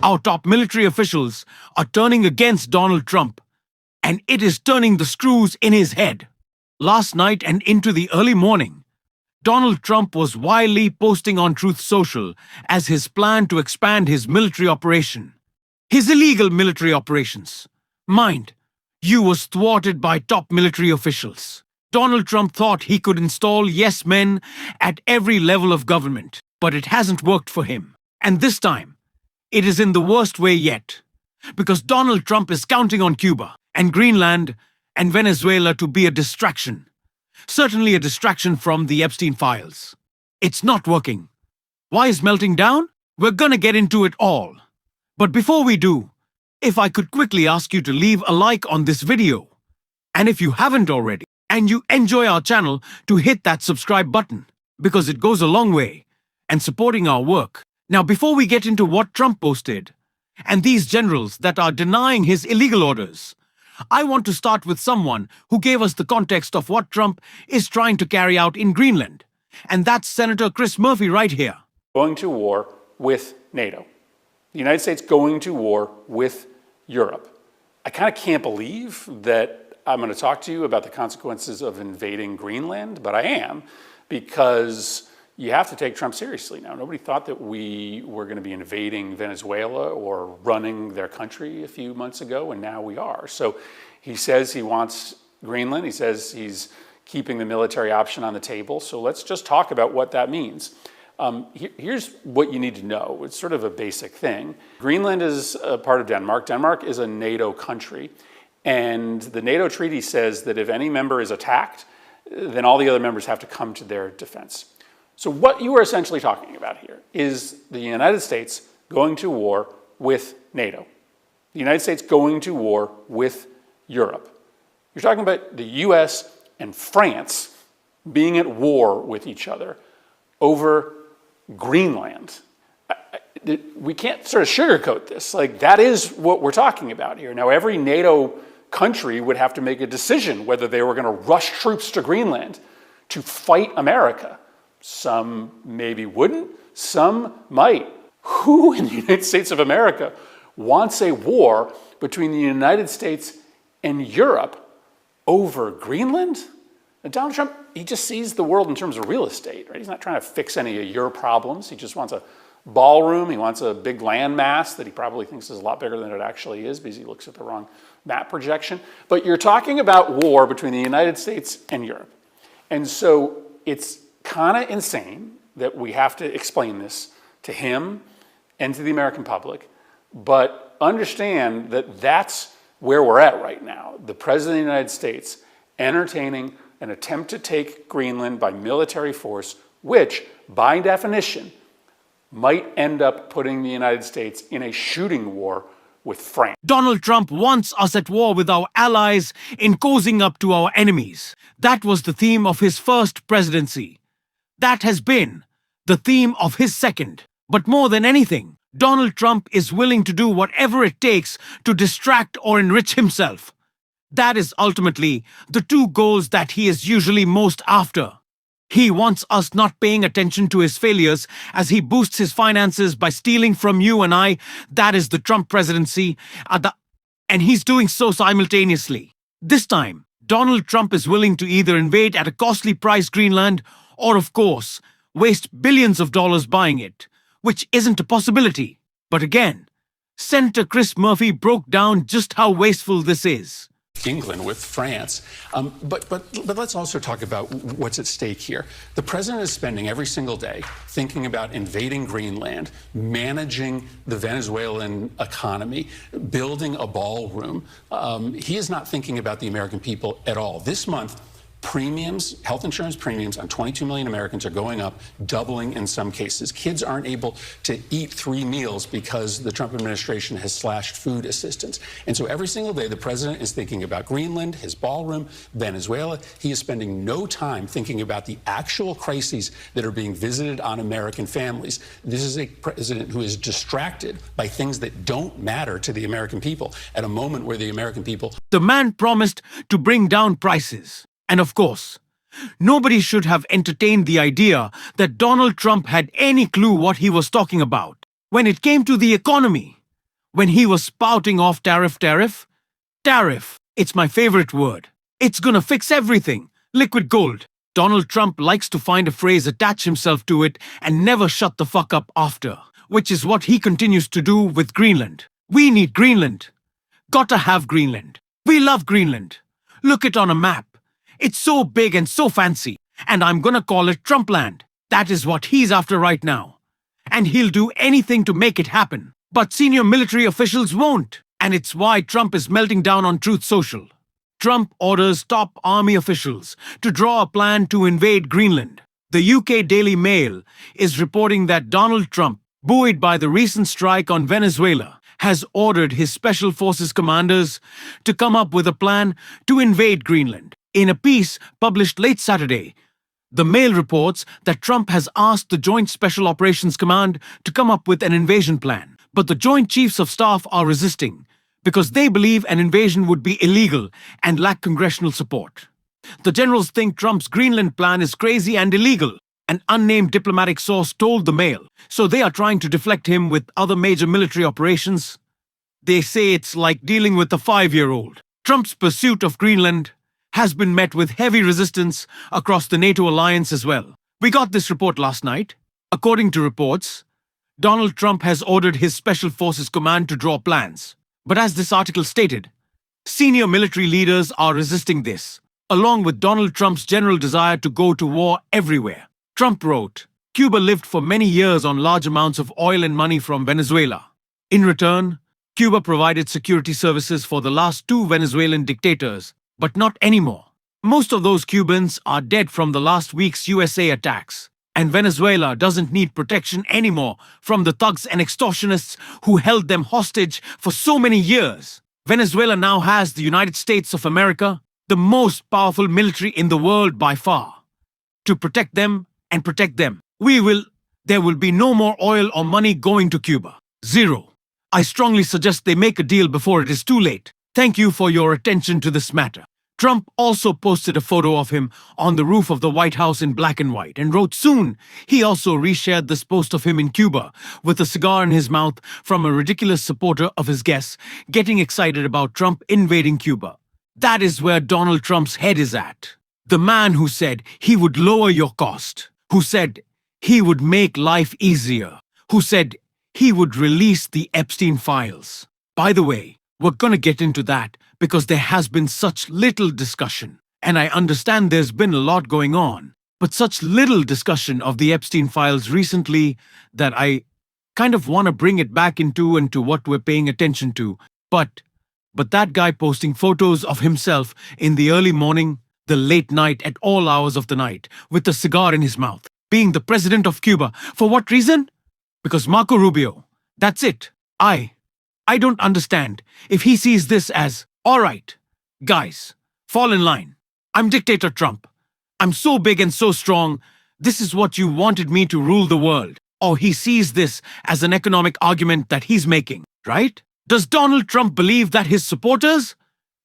Our top military officials are turning against Donald Trump, and it is turning the screws in his head. Last night and into the early morning, Donald Trump was wildly posting on Truth Social as his plan to expand his military operation. His illegal military operations. Mind, you was thwarted by top military officials. Donald Trump thought he could install yes men at every level of government, but it hasn't worked for him. And this time, it is in the worst way yet, because Donald Trump is counting on Cuba and Greenland and Venezuela to be a distraction. Certainly a distraction from the Epstein files. It's not working. Why is melting down? We're gonna get into it all. But before we do, if I could quickly ask you to leave a like on this video. And if you haven't already, and you enjoy our channel, to hit that subscribe button, because it goes a long way and supporting our work. Now, before we get into what Trump posted, and these generals that are denying his illegal orders, I want to start with someone who gave us the context of what Trump is trying to carry out in Greenland. And that's Senator Chris Murphy right here. Going to war with NATO. The United States going to war with Europe. I kind of can't believe that I'm going to talk to you about the consequences of invading Greenland, but I am, because you have to take Trump seriously now. Nobody thought that we were going to be invading Venezuela or running their country a few months ago, and now we are. So he says he wants Greenland. He says he's keeping the military option on the table. So let's just talk about what that means. Here's what you need to know. It's sort of a basic thing. Greenland is a part of Denmark. Denmark is a NATO country. And the NATO treaty says that if any member is attacked, then all the other members have to come to their defense. So what you are essentially talking about here is the United States going to war with NATO. The United States going to war with Europe. You're talking about the US and France being at war with each other over Greenland. We can't sort of sugarcoat this. Like, that is what we're talking about here. Now, every NATO country would have to make a decision whether they were going to rush troops to Greenland to fight America. Some maybe wouldn't, some might. Who in the United States of America wants a war between the United States and Europe over Greenland? And Donald Trump, he just sees the world in terms of real estate, right? He's not trying to fix any of your problems. He just wants a ballroom. He wants a big landmass that he probably thinks is a lot bigger than it actually is because he looks at the wrong map projection. But you're talking about war between the United States and Europe. And so it's kind of insane that we have to explain this to him and to the American public. But understand that that's where we're at right now. The President of the United States entertaining an attempt to take Greenland by military force, which, by definition, might end up putting the United States in a shooting war with France. Donald Trump wants us at war with our allies in cozying up to our enemies. That was the theme of his first presidency. That has been the theme of his second. But more than anything, Donald Trump is willing to do whatever it takes to distract or enrich himself. That is ultimately the two goals that he is usually most after. He wants us not paying attention to his failures as he boosts his finances by stealing from you and I. That is the Trump presidency, and he's doing so simultaneously. This time, Donald Trump is willing to either invade at a costly price Greenland or, of course, waste billions of dollars buying it, which isn't a possibility. But again, Senator Chris Murphy broke down just how wasteful this is. England with France. But let's also talk about what's at stake here. The president is spending every single day thinking about invading Greenland, managing the Venezuelan economy, building a ballroom. He is not thinking about the American people at all. This month, premiums, health insurance premiums on 22 million Americans are going up, doubling in some cases. Kids aren't able to eat 3 meals because the Trump administration has slashed food assistance. And so every single day, the president is thinking about Greenland, his ballroom, Venezuela. He is spending no time thinking about the actual crises that are being visited on American families. This is a president who is distracted by things that don't matter to the American people at a moment where the American people... The man promised to bring down prices. And of course, nobody should have entertained the idea that Donald Trump had any clue what he was talking about. When it came to the economy, when he was spouting off tariff. Tariff. It's my favorite word. It's gonna fix everything. Liquid gold. Donald Trump likes to find a phrase, attach himself to it, and never shut the fuck up after, which is what he continues to do with Greenland. We need Greenland. Gotta have Greenland. We love Greenland. Look it on a map. It's so big and so fancy, and I'm gonna call it Trumpland. That is what he's after right now. And he'll do anything to make it happen. But senior military officials won't. And it's why Trump is melting down on Truth Social. Trump orders top army officials to draw a plan to invade Greenland. The UK Daily Mail is reporting that Donald Trump, buoyed by the recent strike on Venezuela, has ordered his special forces commanders to come up with a plan to invade Greenland. In a piece published late Saturday, the Mail reports that Trump has asked the Joint Special Operations Command to come up with an invasion plan. But the Joint Chiefs of Staff are resisting because they believe an invasion would be illegal and lack congressional support. The generals think Trump's Greenland plan is crazy and illegal, an unnamed diplomatic source told the Mail, so they are trying to deflect him with other major military operations. They say it's like dealing with a 5-year-old. Trump's pursuit of Greenland has been met with heavy resistance across the NATO alliance as well. We got this report last night. According to reports, Donald Trump has ordered his Special Forces Command to draw plans. But as this article stated, senior military leaders are resisting this, along with Donald Trump's general desire to go to war everywhere. Trump wrote, Cuba lived for many years on large amounts of oil and money from Venezuela. In return, Cuba provided security services for the last 2 Venezuelan dictators, but not anymore. Most of those Cubans are dead from the last week's USA attacks. And Venezuela doesn't need protection anymore from the thugs and extortionists who held them hostage for so many years. Venezuela now has the United States of America, the most powerful military in the world by far, to protect them and protect them. There will be no more oil or money going to Cuba. Zero. I strongly suggest they make a deal before it is too late. Thank you for your attention to this matter. Trump also posted a photo of him on the roof of the White House in black and white and wrote soon. He also reshared this post of him in Cuba with a cigar in his mouth from a ridiculous supporter of his guests getting excited about Trump invading Cuba. That is where Donald Trump's head is at. The man who said he would lower your cost, who said he would make life easier, who said he would release the Epstein files. By the way, we're gonna get into that because there has been such little discussion. And I understand there's been a lot going on, but such little discussion of the Epstein files recently that I kind of want to bring it back into what we're paying attention to. But that guy posting photos of himself in the early morning, the late night, at all hours of the night, with a cigar in his mouth, being the president of Cuba. For what reason? Because Marco Rubio. That's it. I don't understand if he sees this as, all right, guys, fall in line. I'm Dictator Trump. I'm so big and so strong. This is what you wanted me to rule the world. Or he sees this as an economic argument that he's making, right? Does Donald Trump believe that his supporters?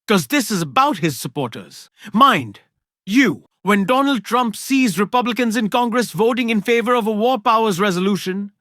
Because this is about his supporters. Mind you, when Donald Trump sees Republicans in Congress voting in favor of a war powers resolution,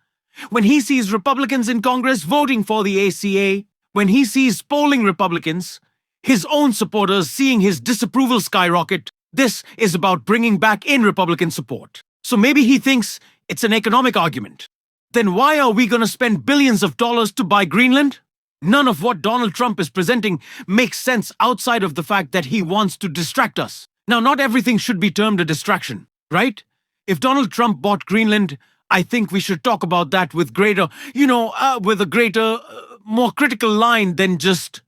when he sees Republicans in Congress voting for the ACA, when he sees polling Republicans, his own supporters seeing his disapproval skyrocket, this is about bringing back in Republican support. So maybe he thinks it's an economic argument. Then why are we going to spend billions of dollars to buy Greenland? None of what Donald Trump is presenting makes sense outside of the fact that he wants to distract us. Now, not everything should be termed a distraction, right? If Donald Trump bought Greenland, I think we should talk about that with a greater, more critical line than just,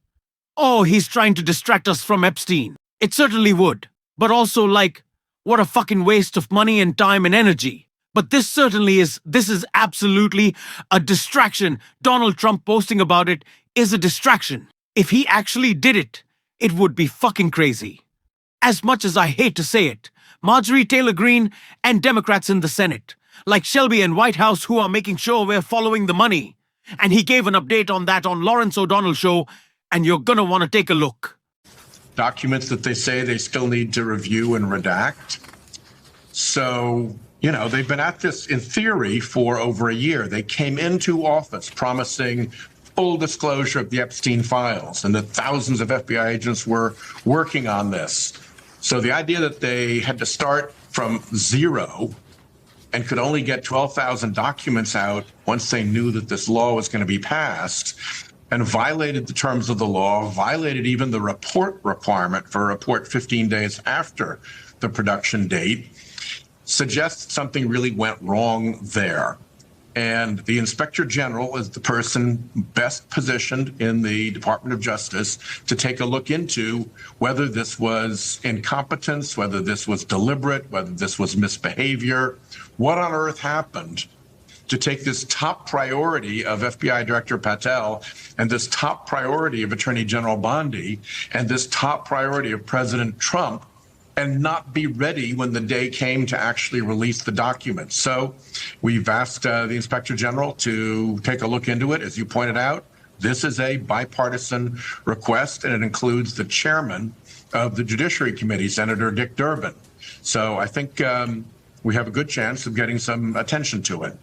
oh, he's trying to distract us from Epstein. It certainly would. But also, like, what a fucking waste of money and time and energy. But this is absolutely a distraction. Donald Trump posting about it is a distraction. If he actually did it, it would be fucking crazy. As much as I hate to say it, Marjorie Taylor Greene and Democrats in the Senate, like Shelby and Whitehouse, who are making sure we're following the money. And he gave an update on that on Lawrence O'Donnell show, and you're gonna want to take a look. Documents that they say they still need to review and redact. So, they've been at this in theory for over a year. They came into office promising full disclosure of the Epstein files and that thousands of FBI agents were working on this. So the idea that they had to start from zero and could only get 12,000 documents out once they knew that this law was going to be passed and violated the terms of the law, violated even the report requirement for a report 15 days after the production date, suggests something really went wrong there. And the Inspector General is the person best positioned in the Department of Justice to take a look into whether this was incompetence, whether this was deliberate, whether this was misbehavior. What on earth happened to take this top priority of FBI Director Patel and this top priority of Attorney General Bondi and this top priority of President Trump and not be ready when the day came to actually release the documents? So we've asked the Inspector General to take a look into it. As you pointed out, this is a bipartisan request, and it includes the chairman of the Judiciary Committee, Senator Dick Durbin. So I think we have a good chance of getting some attention to it.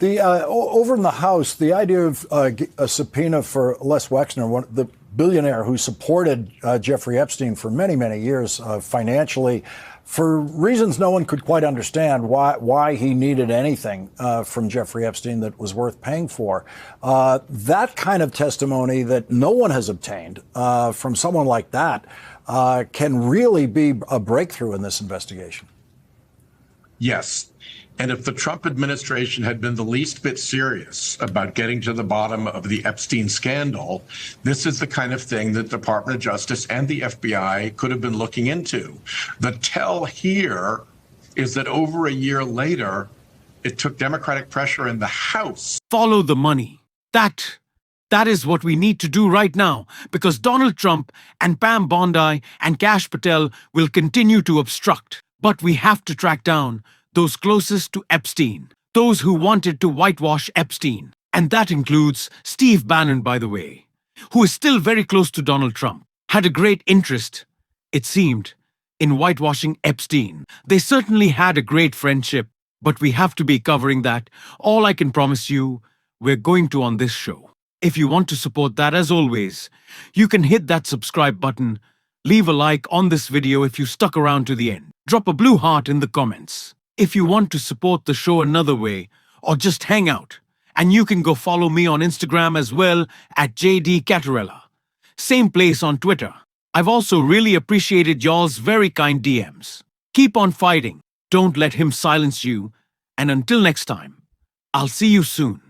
Over in the House, the idea of a subpoena for Les Wexner, the billionaire who supported Jeffrey Epstein for many, many years financially, for reasons no one could quite understand why he needed anything from Jeffrey Epstein that was worth paying for. That kind of testimony that no one has obtained from someone like that can really be a breakthrough in this investigation. Yes. And if the Trump administration had been the least bit serious about getting to the bottom of the Epstein scandal, this is the kind of thing that the Department of Justice and the FBI could have been looking into. The tell here is that over a year later, it took Democratic pressure in the House. Follow the money. That is what we need to do right now, because Donald Trump and Pam Bondi and Kash Patel will continue to obstruct. But we have to track down those closest to Epstein, those who wanted to whitewash Epstein. And that includes Steve Bannon, by the way, who is still very close to Donald Trump, had a great interest, it seemed, in whitewashing Epstein. They certainly had a great friendship, but we have to be covering that. All I can promise you, we're going to on this show. If you want to support that, as always, you can hit that subscribe button, leave a like on this video if you stuck around to the end. Drop a blue heart in the comments if you want to support the show another way, or just hang out. And you can go follow me on Instagram as well at JD Catarella. Same place on Twitter. I've also really appreciated y'all's very kind DMs. Keep on fighting. Don't let him silence you. And until next time, I'll see you soon.